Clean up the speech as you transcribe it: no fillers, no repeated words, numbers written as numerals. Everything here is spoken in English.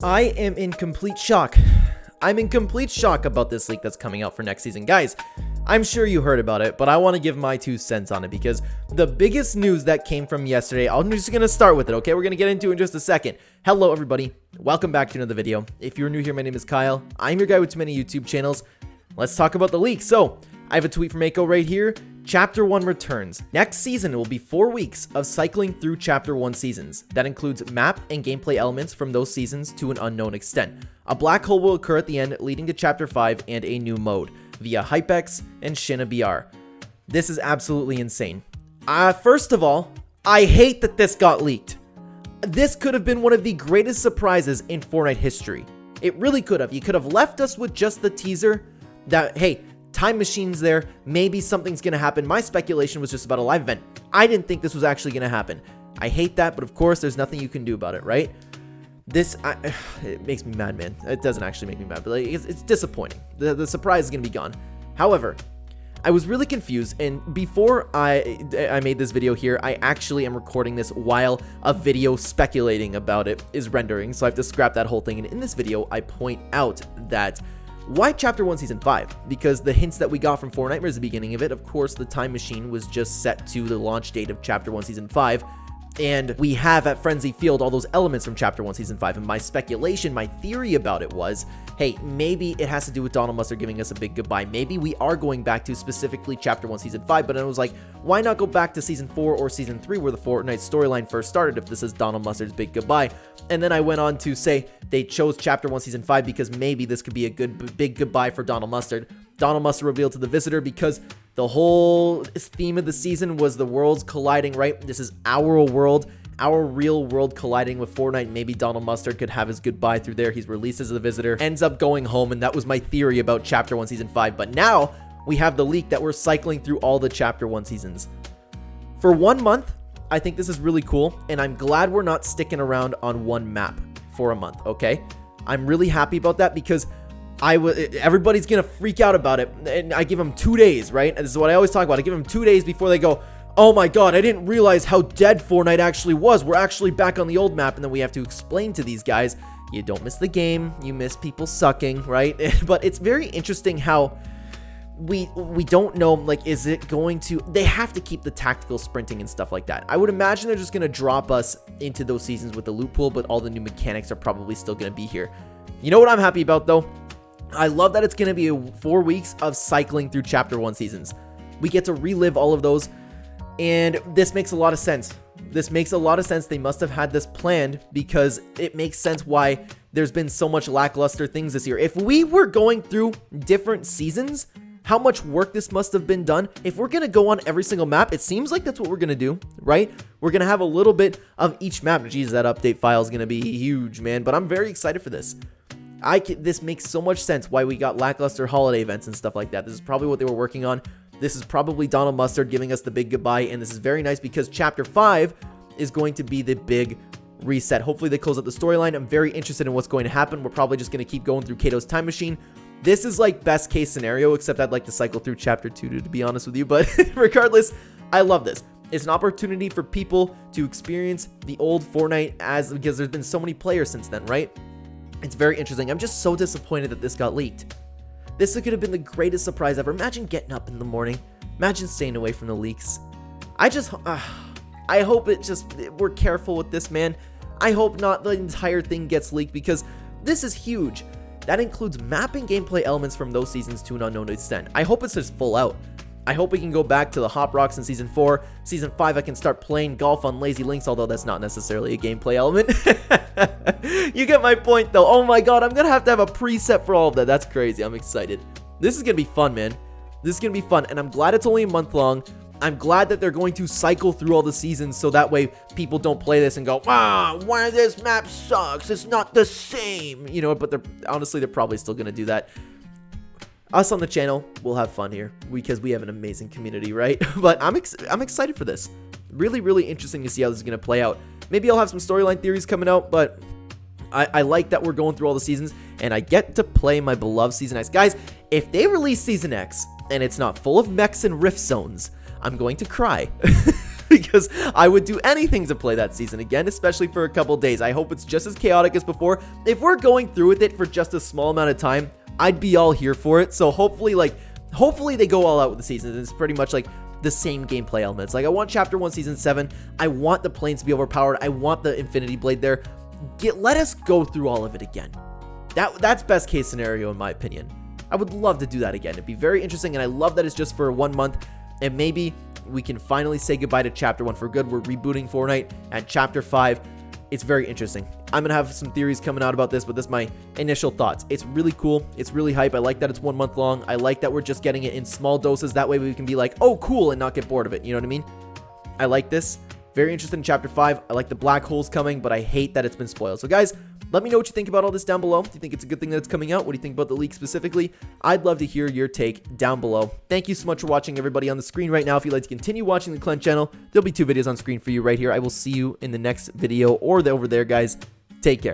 I am in complete shock. I'm in complete shock about this leak that's coming out for next season. Guys, I'm sure you heard about it, but I want to give my 2 cents on it because the biggest news that came from yesterday, I'm just going to start with it, okay? We're going to get into it in just a second. Hello, everybody. Welcome back to another video. If you're new here, my name is Kyle. I'm your guy with too many YouTube channels. Let's talk about the leak. So, I have a tweet from Mako right here. Chapter 1 returns. Next season will be 4 weeks of cycling through Chapter 1 seasons. That includes map and gameplay elements from those seasons to an unknown extent. A black hole will occur at the end, leading to Chapter 5 and a new mode via Hypex and Shinna BR. This is absolutely insane. First of all, I hate that this got leaked. This could have been one of the greatest surprises in Fortnite history. It really could have. You could have left us with just the teaser that, hey, time machine's there, maybe something's gonna happen. My speculation was just about a live event. I didn't think this was actually gonna happen. I hate that, but of course there's nothing you can do about it, right? It makes me mad, man. It doesn't actually make me mad, but like, it's disappointing. The surprise is gonna be gone. However, I was really confused, and before I made this video here, I actually am recording this while a video speculating about it is rendering, so I have to scrap that whole thing. And in this video, I point out that why Chapter 1 Season 5? Because the hints that we got from Fortnite was the beginning of it. Of course, the time machine was just set to the launch date of Chapter 1 Season 5. And we have at Frenzy Field all those elements from Chapter 1 Season 5. And my speculation, my theory about it was, hey, maybe it has to do with Donald Mustard giving us a big goodbye. Maybe we are going back to specifically Chapter 1 Season 5. But I was like, why not go back to Season 4 or Season 3 where the Fortnite storyline first started if this is Donald Mustard's big goodbye? And then I went on to say they chose Chapter 1 Season 5 because maybe this could be a big goodbye for Donald Mustard. Donald Mustard revealed to the visitor because the whole theme of the season was the worlds colliding, right? This is our world, our real world colliding with Fortnite. Maybe Donald Mustard could have his goodbye through there. He's released as the visitor, ends up going home, and that was my theory about Chapter 1 Season 5. But now we have the leak that we're cycling through all the Chapter 1 seasons. For 1 month, I think this is really cool, and I'm glad we're not sticking around on one map for a month, okay? I'm really happy about that because everybody's gonna freak out about it, and I give them 2 days, right? And this is what I always talk about. I give them 2 days before they go, oh my god, I didn't realize how dead Fortnite actually was. We're actually back on the old map, and then we have to explain to these guys, you don't miss the game, you miss people sucking, right? But it's very interesting how we don't know, like, is it going to, they have to keep the tactical sprinting and stuff like that. I would imagine they're just gonna drop us into those seasons with the loot pool, but all the new mechanics are probably still gonna be here. You know what I'm happy about though? I love that it's gonna be 4 weeks of cycling through Chapter 1 seasons. We get to relive all of those, and this makes a lot of sense. This makes a lot of sense. They must have had this planned because it makes sense why there's been so much lackluster things this year. If we were going through different seasons, how much work this must have been done. If we're going to go on every single map, it seems like that's what we're going to do, right? We're going to have a little bit of each map. Jeez, that update file is going to be huge, man. But I'm very excited for this. This makes so much sense why we got lackluster holiday events and stuff like that. This is probably what they were working on. This is probably Donald Mustard giving us the big goodbye. And this is very nice because Chapter 5 is going to be the big reset. Hopefully they close out the storyline. I'm very interested in what's going to happen. We're probably just going to keep going through Kato's time machine. This is like best case scenario, except I'd like to cycle through Chapter 2 to be honest with you. But regardless, I love this. It's an opportunity for people to experience the old Fortnite because there's been so many players since then, right? It's very interesting. I'm just so disappointed that this got leaked. This could have been the greatest surprise ever. Imagine getting up in the morning. Imagine staying away from the leaks. I hope we're careful with this, man. I hope not the entire thing gets leaked because this is huge. That includes mapping gameplay elements from those seasons to an unknown extent. I hope it's just full out. I hope we can go back to the Hop Rocks in Season 4. Season 5, I can start playing golf on Lazy Links, although that's not necessarily a gameplay element. You get my point, though. Oh my god, I'm going to have a preset for all of that. That's crazy. I'm excited. This is going to be fun, man. This is going to be fun, and I'm glad it's only a month long. I'm glad that they're going to cycle through all the seasons so that way people don't play this and go, wow, why this map sucks, it's not the same, you know, but honestly, they're probably still going to do that. Us on the channel, we'll have fun here because we have an amazing community, right? But I'm excited for this. Really, really interesting to see how this is going to play out. Maybe I'll have some storyline theories coming out, but I like that we're going through all the seasons, and I get to play my beloved Season X. Guys, if they release Season X and it's not full of mechs and rift zones, I'm going to cry because I would do anything to play that season again, especially for a couple days. I hope it's just as chaotic as before. If we're going through with it for just a small amount of time, I'd be all here for it. So hopefully they go all out with the seasons. It's pretty much like the same gameplay elements. Like I want chapter 1 season 7. I want the planes to be overpowered. I want the infinity blade there. Let us go through all of it again. That's best case scenario in my opinion. I would love to do that again. It'd be very interesting, and I love that it's just for 1 month, and maybe we can finally say goodbye to chapter 1 for good. We're rebooting Fortnite at chapter 5. It's very interesting. I'm gonna have some theories coming out about this, but this is my initial thoughts. It's really cool. It's really hype. I like that it's 1 month long. I like that we're just getting it in small doses. That way we can be like, oh, cool, and not get bored of it. You know what I mean? I like this. Very interested in chapter 5. I like the black holes coming, but I hate that it's been spoiled. So guys, let me know what you think about all this down below. Do you think it's a good thing that it's coming out? What do you think about the leak specifically? I'd love to hear your take down below. Thank you so much for watching, everybody on the screen right now. If you'd like to continue watching the Clen channel, there'll be 2 videos on screen for you right here. I will see you in the next video or over there, guys. Take care.